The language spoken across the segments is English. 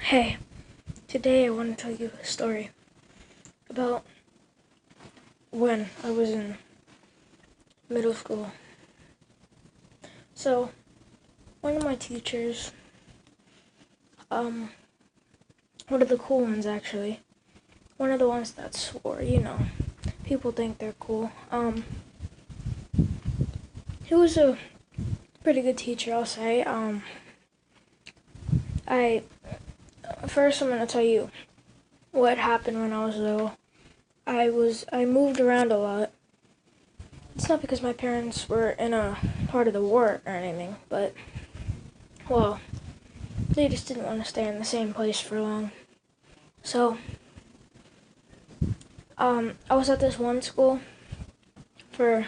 Hey, today I want to tell you a story about when I was in middle school. So, one of my teachers, one of the cool ones actually, one of the ones that swore, people think they're cool. He was a pretty good teacher, I'll say. First I'm going to tell you what happened when I was little. I moved around a lot. It's not because my parents were in a part of the war or anything, but, well, they just didn't want to stay in the same place for long. So, I was at this one school for a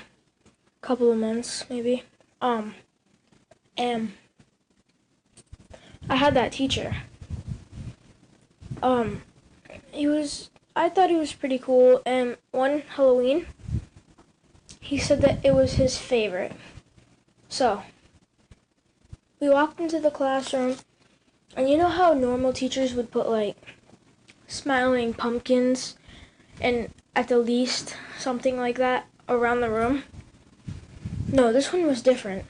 couple of months, maybe. And I had that teacher. I thought he was pretty cool, and one Halloween, he said that it was his favorite. So, we walked into the classroom, and you know how normal teachers would put, smiling pumpkins and at the least something like that around the room? No, this one was different.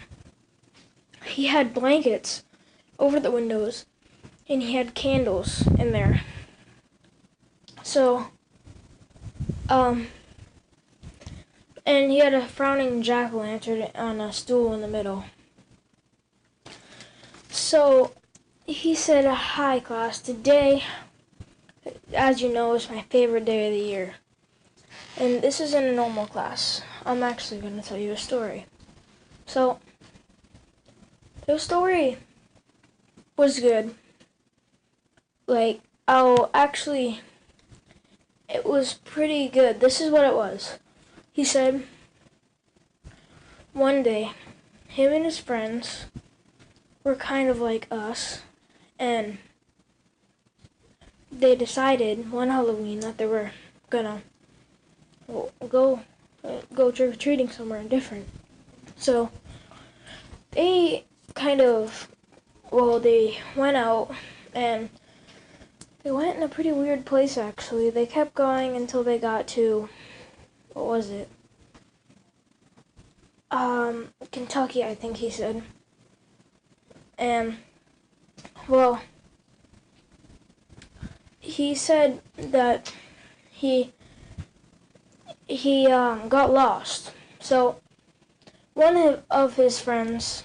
He had blankets over the windows, and he had candles in there. So, and he had a frowning jack-o'-lantern on a stool in the middle. So, he said, "Hi class, today, as you know, is my favorite day of the year. And this isn't a normal class. I'm actually going to tell you a story." So, the story was good. It was pretty good. This is what it was. He said, one day, him and his friends were kind of like us, and they decided one Halloween that they were gonna go trick-or-treating somewhere different. So, they they went out, and they went in a pretty weird place, actually. They kept going until they got to, what was it? Kentucky, I think he said. And, well, he said that he got lost. So, one of his friends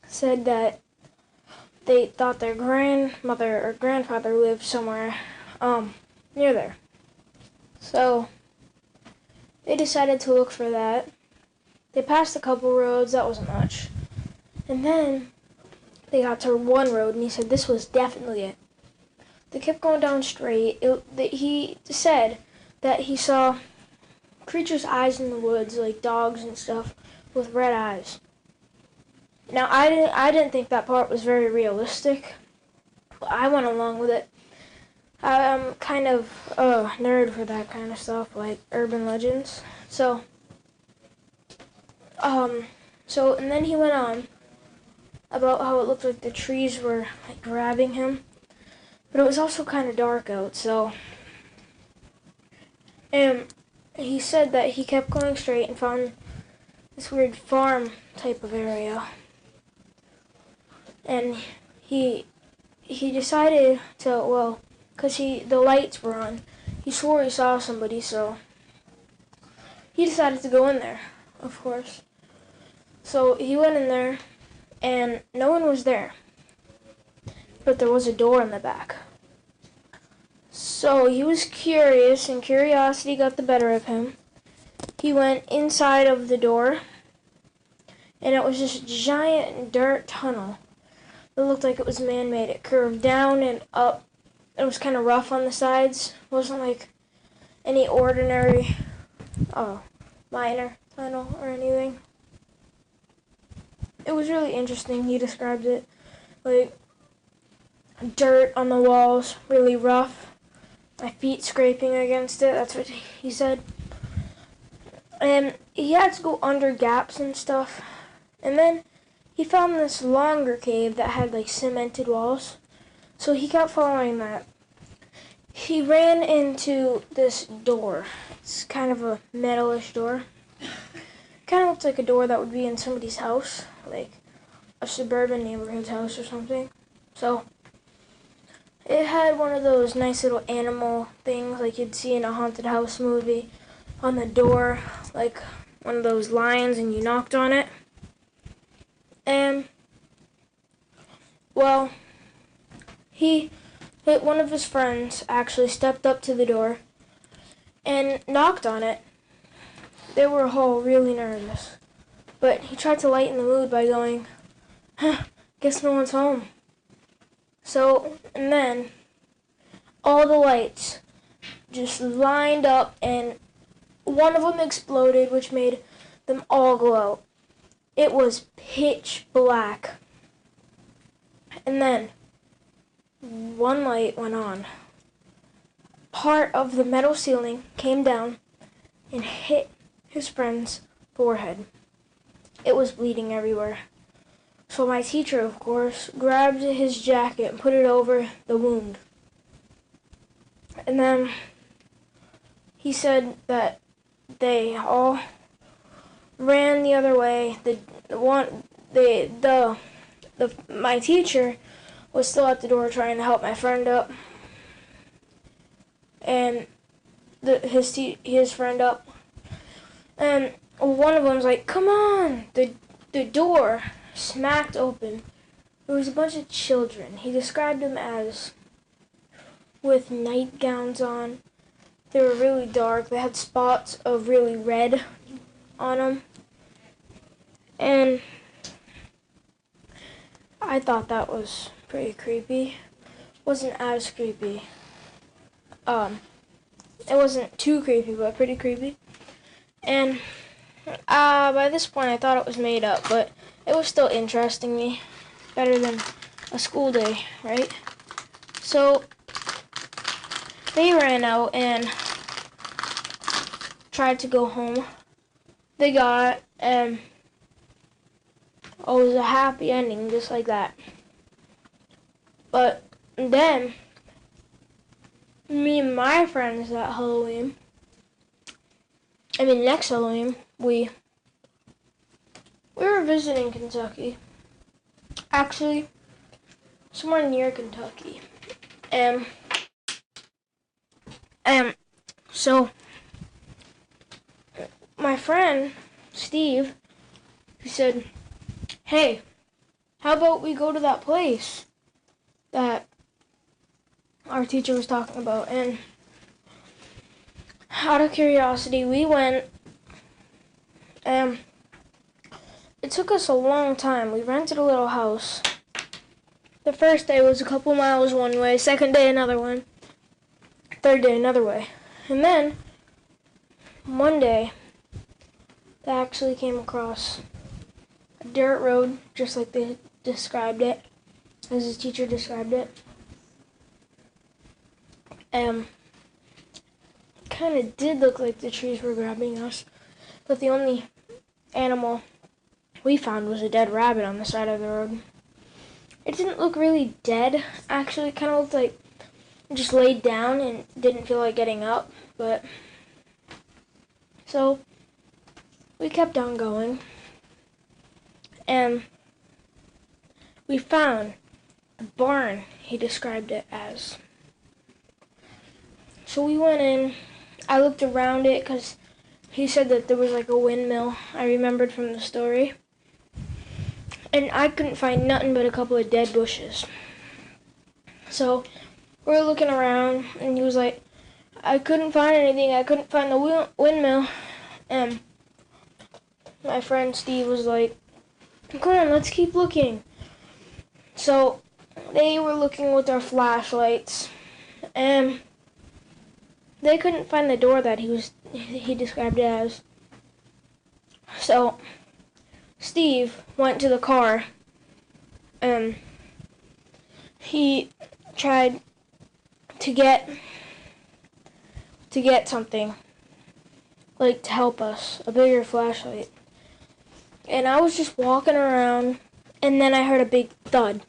said that they thought their grandmother or grandfather lived somewhere near there. So they decided to look for that. They passed a couple roads, that wasn't much. And then they got to one road, and he said this was definitely it. They kept going down straight. He said that he saw creatures' eyes in the woods, like dogs and stuff, with red eyes. Now, I didn't think that part was very realistic, but I went along with it. I'm kind of a nerd for that kind of stuff, like urban legends. So, and then he went on about how it looked like the trees were grabbing him, but it was also kind of dark out. So, and he said that he kept going straight and found this weird farm type of area. And he decided to, because the lights were on, he swore he saw somebody, so he decided to go in there, of course. So he went in there, and no one was there, but there was a door in the back. So he was curious, and curiosity got the better of him. He went inside of the door, and it was this giant dirt tunnel. It looked like it was man-made. It curved down and up. It was kind of rough on the sides. It wasn't like any ordinary, minor tunnel or anything. It was really interesting. He described it like dirt on the walls, really rough. My feet scraping against it. That's what he said. And he had to go under gaps and stuff. And then he found this longer cave that had cemented walls. So he kept following that. He ran into this door. It's kind of a metalish door. Kind of looks like a door that would be in somebody's house, like a suburban neighborhood house or something. So it had one of those nice little animal things like you'd see in a haunted house movie on the door, like one of those lions, and you knocked on it. And, well, one of his friends actually stepped up to the door and knocked on it. They were all really nervous, but he tried to lighten the mood by going, guess no one's home. So, and then all the lights just lined up, and one of them exploded, which made them all glow. It was pitch black. And then one light went on. Part of the metal ceiling came down and hit his friend's forehead. It was bleeding everywhere. So my teacher, of course, grabbed his jacket and put it over the wound. And then he said that they all ran the other way. My teacher was still at the door trying to help my friend up, and his friend up. And one of them's like, "Come on!" The door smacked open. There was a bunch of children. He described them as with nightgowns on. They were really dark. They had spots of really red on them. And I thought that was pretty creepy. Wasn't as creepy. It wasn't too creepy, but pretty creepy. And by this point, I thought it was made up, but it was still interesting me. Better than a school day, right? So they ran out and tried to go home. They got it, and it was a happy ending, just like that. But then, me and my friends that next Halloween, we were visiting Kentucky. Actually, somewhere near Kentucky. So my friend, Steve, he said, "Hey, how about we go to that place that our teacher was talking about?" And out of curiosity, we went. It took us a long time. We rented a little house. The first day was a couple miles one way, second day another one, third day another way. And then, one day, they actually came across a dirt road, just like they described it, as his teacher described it. Kind of did look like the trees were grabbing us, but the only animal we found was a dead rabbit on the side of the road. It didn't look really dead, actually. It kind of looked like it just laid down and didn't feel like getting up, but so we kept on going, and we found the barn he described it as. So we went in. I looked around it because he said that there was like a windmill, I remembered from the story. And I couldn't find nothing but a couple of dead bushes. So we were looking around, and he was like, "I couldn't find anything. I couldn't find the windmill." And my friend Steve was like, "Come on, let's keep looking." So they were looking with their flashlights, and they couldn't find the door that he described it as. So Steve went to the car, and he tried to get something, like to help us, a bigger flashlight. And I was just walking around, and then I heard a big thud.